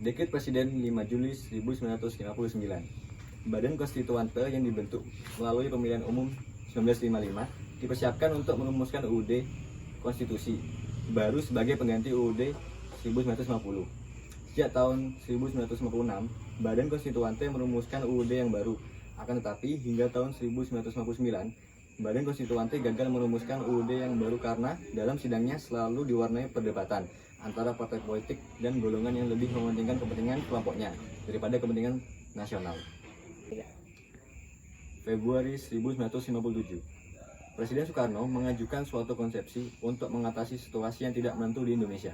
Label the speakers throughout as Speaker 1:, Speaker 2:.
Speaker 1: Dekret Presiden 5 Juli 1959. Badan Konstituante yang dibentuk melalui pemilihan umum 1955 dipersiapkan untuk merumuskan UUD Konstitusi baru sebagai pengganti UUD 1950. Sejak tahun 1956, Badan Konstituante merumuskan UUD yang baru. Akan tetapi, hingga tahun 1959, Badan Konstituante gagal merumuskan UUD yang baru karena dalam sidangnya selalu diwarnai perdebatan antara partai politik dan golongan yang lebih mementingkan kepentingan kelompoknya daripada kepentingan nasional. Februari 1957, Presiden Soekarno mengajukan suatu konsepsi untuk mengatasi situasi yang tidak menentu di Indonesia.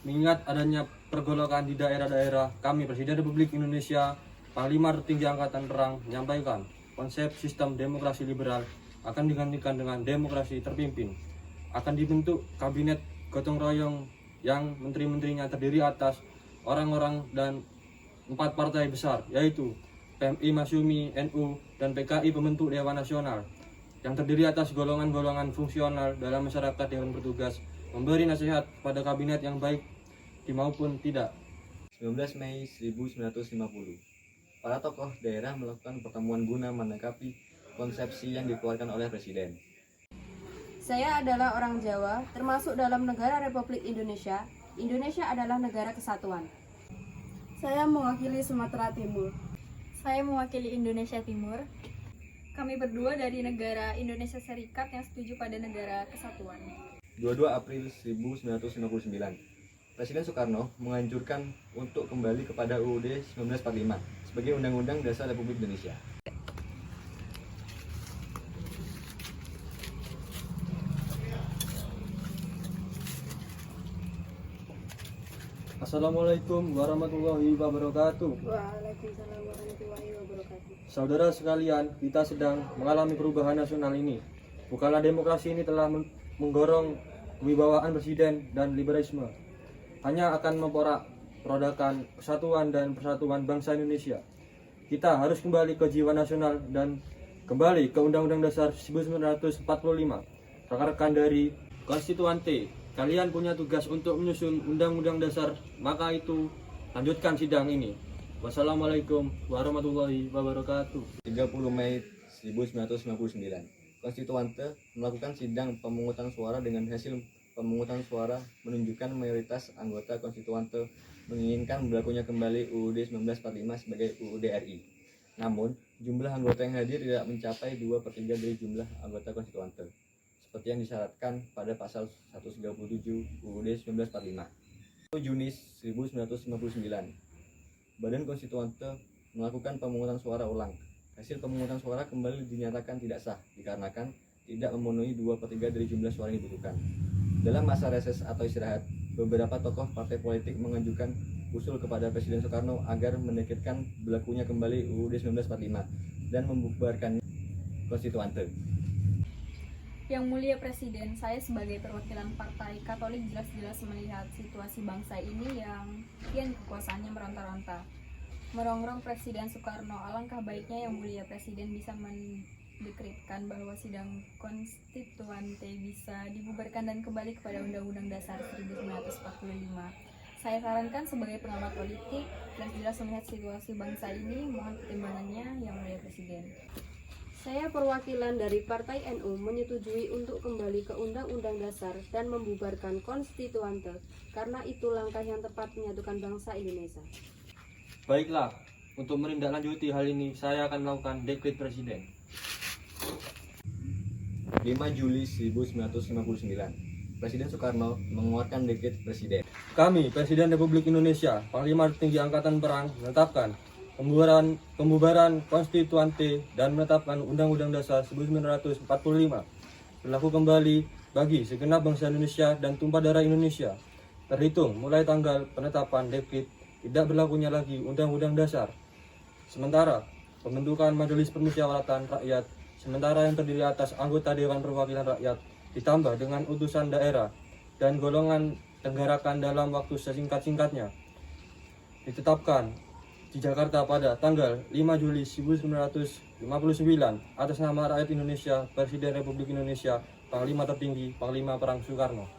Speaker 2: Mengingat adanya pergolakan di daerah-daerah, kami Presiden Republik Indonesia, Panglima Tertinggi Angkatan Perang menyampaikan konsep sistem demokrasi liberal akan digantikan dengan demokrasi terpimpin. Akan dibentuk kabinet gotong royong yang menteri-menterinya terdiri atas orang-orang dan 4 partai besar, yaitu PMI Masyumi, NU, dan PKI pembentuk Dewan Nasional, yang terdiri atas golongan-golongan fungsional dalam masyarakat Dewan bertugas memberi nasihat pada kabinet yang baik maupun tidak.
Speaker 1: 19 Mei 1950, para tokoh daerah melakukan pertemuan guna menanggapi konsepsi yang dikeluarkan oleh Presiden.
Speaker 3: Saya adalah orang Jawa, termasuk dalam negara Republik Indonesia. Indonesia adalah negara kesatuan.
Speaker 4: Saya mewakili Sumatera Timur.
Speaker 5: Saya mewakili Indonesia Timur. Kami berdua dari negara Indonesia Serikat yang setuju pada negara kesatuan.
Speaker 1: 22 April 1959, Presiden Soekarno menganjurkan untuk kembali kepada UUD 1945 sebagai Undang-Undang Dasar Republik Indonesia.
Speaker 2: Assalamualaikum warahmatullahi wabarakatuh.
Speaker 4: Waalaikumsalam warahmatullahi wabarakatuh.
Speaker 2: Saudara sekalian, kita sedang mengalami perubahan nasional ini. Bukanlah demokrasi ini telah menggorong kewibawaan presiden dan liberalisme, hanya akan memporak-porandakan kesatuan dan persatuan bangsa Indonesia. Kita harus kembali ke jiwa nasional dan kembali ke Undang-Undang Dasar 1945. Rekan-rekan dari Konstituante, kalian punya tugas untuk menyusun Undang-Undang Dasar, maka itu lanjutkan sidang ini. Wassalamualaikum warahmatullahi wabarakatuh.
Speaker 1: 30 Mei 1999, Konstituante melakukan sidang pemungutan suara dengan hasil pemungutan suara menunjukkan mayoritas anggota Konstituante menginginkan berlakunya kembali UUD 1945 sebagai UUD RI. Namun, jumlah anggota yang hadir tidak mencapai 2/3 dari jumlah anggota Konstituante, seperti yang disyaratkan pada pasal 137 UUD 1945. 1 Juni 1999, Badan Konstituante melakukan pemungutan suara ulang. Hasil pemungutan suara kembali dinyatakan tidak sah dikarenakan tidak memenuhi 2/3 dari jumlah suara yang dibutuhkan. Dalam masa reses atau istirahat, beberapa tokoh partai politik mengajukan usul kepada Presiden Soekarno agar mendekretkan berlakunya kembali UUD 1945 dan membubarkan Konstituante.
Speaker 5: Yang mulia Presiden, saya sebagai perwakilan Partai Katolik jelas-jelas melihat situasi bangsa ini yang kian kekuasaannya meronta-ronta. Merongrong Presiden Soekarno, alangkah baiknya yang mulia Presiden bisa mendekretkan bahwa sidang konstituante bisa dibubarkan dan kembali kepada Undang-Undang Dasar 1945. Saya sarankan sebagai pengamat politik jelas-jelas melihat situasi bangsa ini, mohon pertimbangannya yang mulia Presiden.
Speaker 3: Saya perwakilan dari Partai NU menyetujui untuk kembali ke Undang-Undang Dasar dan membubarkan Konstituante karena itu langkah yang tepat menyatukan bangsa Indonesia.
Speaker 2: Baiklah, untuk menindaklanjuti hal ini, saya akan melakukan dekret Presiden.
Speaker 1: 5 Juli 1959, Presiden Soekarno mengeluarkan dekret Presiden.
Speaker 2: Kami, Presiden Republik Indonesia, Panglima Tertinggi Angkatan Perang, menetapkan pembubaran Konstituante dan menetapkan Undang-Undang Dasar 1945 berlaku kembali bagi segenap bangsa Indonesia dan tumpah darah Indonesia. Terhitung mulai tanggal penetapan dekret, tidak berlakunya lagi Undang-Undang Dasar. Sementara pembentukan Majelis Permusyawaratan Rakyat sementara yang terdiri atas anggota Dewan Perwakilan Rakyat ditambah dengan utusan daerah dan golongan tenggarakan dalam waktu sesingkat-singkatnya ditetapkan di Jakarta pada tanggal 5 Juli 1959 atas nama rakyat Indonesia, Presiden Republik Indonesia, Panglima Tertinggi, Panglima Perang Soekarno.